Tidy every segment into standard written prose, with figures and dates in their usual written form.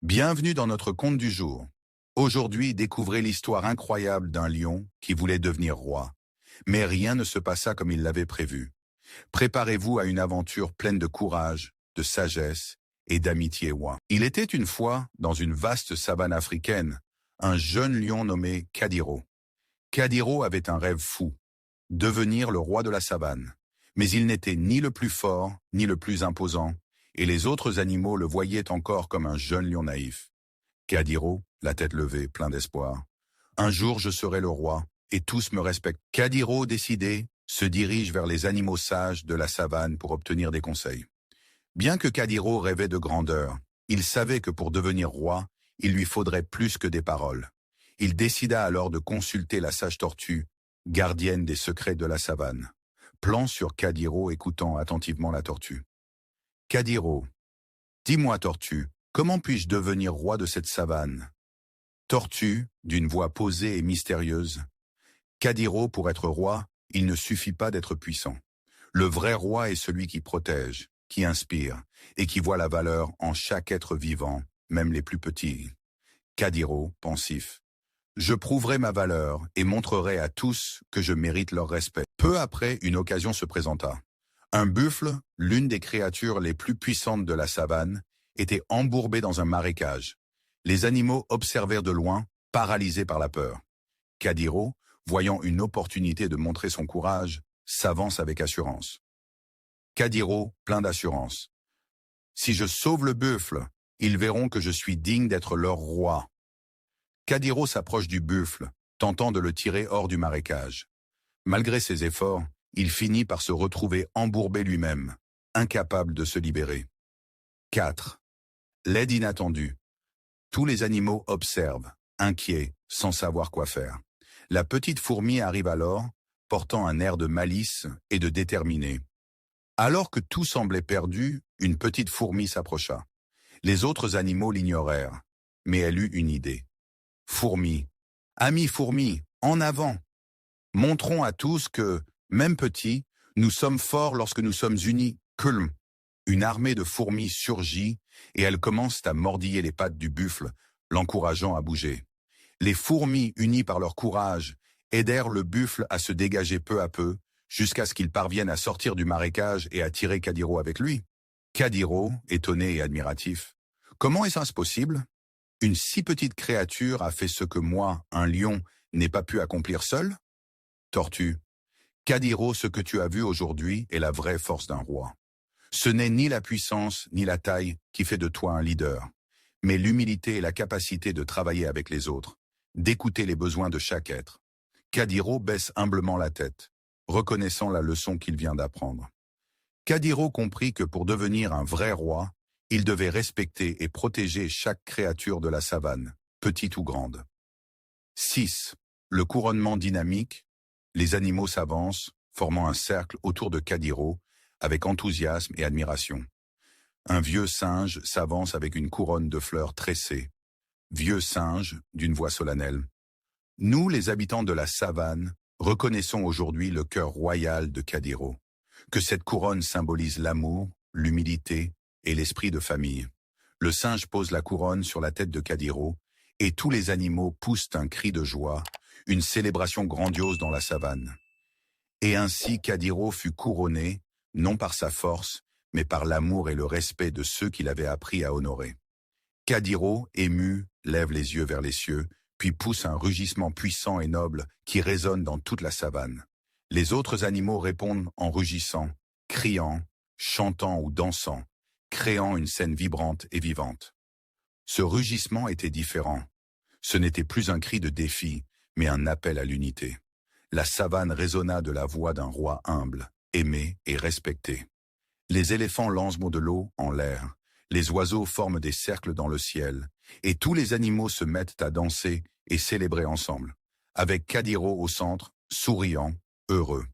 Bienvenue dans notre conte du jour. Aujourd'hui, découvrez l'histoire incroyable d'un lion qui voulait devenir roi. Mais rien ne se passa comme il l'avait prévu. Préparez-vous à une aventure pleine de courage, de sagesse et d'amitié ouin. Il était une fois, dans une vaste savane africaine, un jeune lion nommé Kadiro. Kadiro avait un rêve fou, devenir le roi de la savane. Mais il n'était ni le plus fort, ni le plus imposant, et les autres animaux le voyaient encore comme un jeune lion naïf. Kadiro, la tête levée, plein d'espoir. Un jour je serai le roi, et tous me respectent. Kadiro, décidé, se dirige vers les animaux sages de la savane pour obtenir des conseils. Bien que Kadiro rêvait de grandeur, il savait que pour devenir roi, il lui faudrait plus que des paroles. Il décida alors de consulter la sage tortue, gardienne des secrets de la savane. Plan sur Kadiro écoutant attentivement la tortue. Kadiro, dis-moi tortue, comment puis-je devenir roi de cette savane? Tortue, d'une voix posée et mystérieuse. Kadiro, pour être roi, il ne suffit pas d'être puissant. Le vrai roi est celui qui protège, qui inspire, et qui voit la valeur en chaque être vivant, même les plus petits. Kadiro, pensif. Je prouverai ma valeur et montrerai à tous que je mérite leur respect. Peu après, une occasion se présenta. Un buffle, l'une des créatures les plus puissantes de la savane, était embourbé dans un marécage. Les animaux observèrent de loin, paralysés par la peur. Kadiro, voyant une opportunité de montrer son courage, s'avance avec assurance. Kadiro, plein d'assurance. Si je sauve le buffle, ils verront que je suis digne d'être leur roi. Kadiro s'approche du buffle, tentant de le tirer hors du marécage. Malgré ses efforts, il finit par se retrouver embourbé lui-même, incapable de se libérer. 4. L'aide inattendue. Tous les animaux observent, inquiets, sans savoir quoi faire. La petite fourmi arrive alors, portant un air de malice et de déterminé. Alors que tout semblait perdu, une petite fourmi s'approcha. Les autres animaux l'ignorèrent, mais elle eut une idée. Fourmi, amis fourmis, en avant! Montrons à tous que, même petits, nous sommes forts lorsque nous sommes unis. Kulm. Une armée de fourmis surgit et elles commencent à mordiller les pattes du buffle, l'encourageant à bouger. Les fourmis, unies par leur courage, aidèrent le buffle à se dégager peu à peu, jusqu'à ce qu'il parvienne à sortir du marécage et à tirer Kadiro avec lui. Kadiro, étonné et admiratif. Comment est-ce possible? Une si petite créature a fait ce que moi, un lion, n'ai pas pu accomplir seul? Tortue. Kadiro, ce que tu as vu aujourd'hui est la vraie force d'un roi. Ce n'est ni la puissance ni la taille qui fait de toi un leader, mais l'humilité et la capacité de travailler avec les autres, d'écouter les besoins de chaque être. Kadiro baisse humblement la tête, reconnaissant la leçon qu'il vient d'apprendre. Kadiro comprit que pour devenir un vrai roi, il devait respecter et protéger chaque créature de la savane, petite ou grande. 6. Le couronnement dynamique. Les animaux s'avancent, formant un cercle autour de Kadiro, avec enthousiasme et admiration. Un vieux singe s'avance avec une couronne de fleurs tressées. Vieux singe, d'une voix solennelle. Nous, les habitants de la savane, reconnaissons aujourd'hui le cœur royal de Kadiro. Que cette couronne symbolise l'amour, l'humilité et l'esprit de famille. Le singe pose la couronne sur la tête de Kadiro, et tous les animaux poussent un cri de joie, une célébration grandiose dans la savane. Et ainsi Kadiro fut couronné, non par sa force, mais par l'amour et le respect de ceux qu'il avait appris à honorer. Kadiro, ému, lève les yeux vers les cieux, puis pousse un rugissement puissant et noble qui résonne dans toute la savane. Les autres animaux répondent en rugissant, criant, chantant ou dansant, créant une scène vibrante et vivante. Ce rugissement était différent. Ce n'était plus un cri de défi, mais un appel à l'unité. La savane résonna de la voix d'un roi humble, aimé et respecté. Les éléphants lancent de l'eau en l'air, les oiseaux forment des cercles dans le ciel, et tous les animaux se mettent à danser et célébrer ensemble, avec Kadiro au centre, souriant, heureux.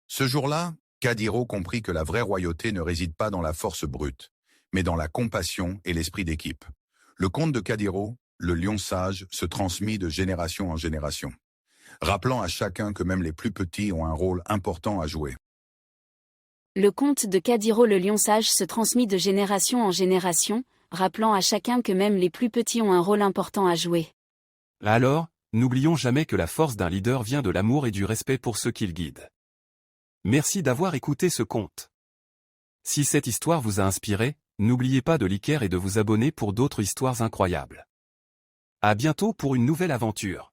Ce jour-là, Kadiro comprit que la vraie royauté ne réside pas dans la force brute, mais dans la compassion et l'esprit d'équipe. Le conte de Kadiro, le lion sage, se transmit de génération en génération, rappelant à chacun que même les plus petits ont un rôle important à jouer. Le conte de Kadiro le lion sage se transmit de génération en génération, rappelant à chacun que même les plus petits ont un rôle important à jouer. Alors, n'oublions jamais que la force d'un leader vient de l'amour et du respect pour ceux qu'il guide. Merci d'avoir écouté ce conte. Si cette histoire vous a inspiré, n'oubliez pas de liker et de vous abonner pour d'autres histoires incroyables. À bientôt pour une nouvelle aventure.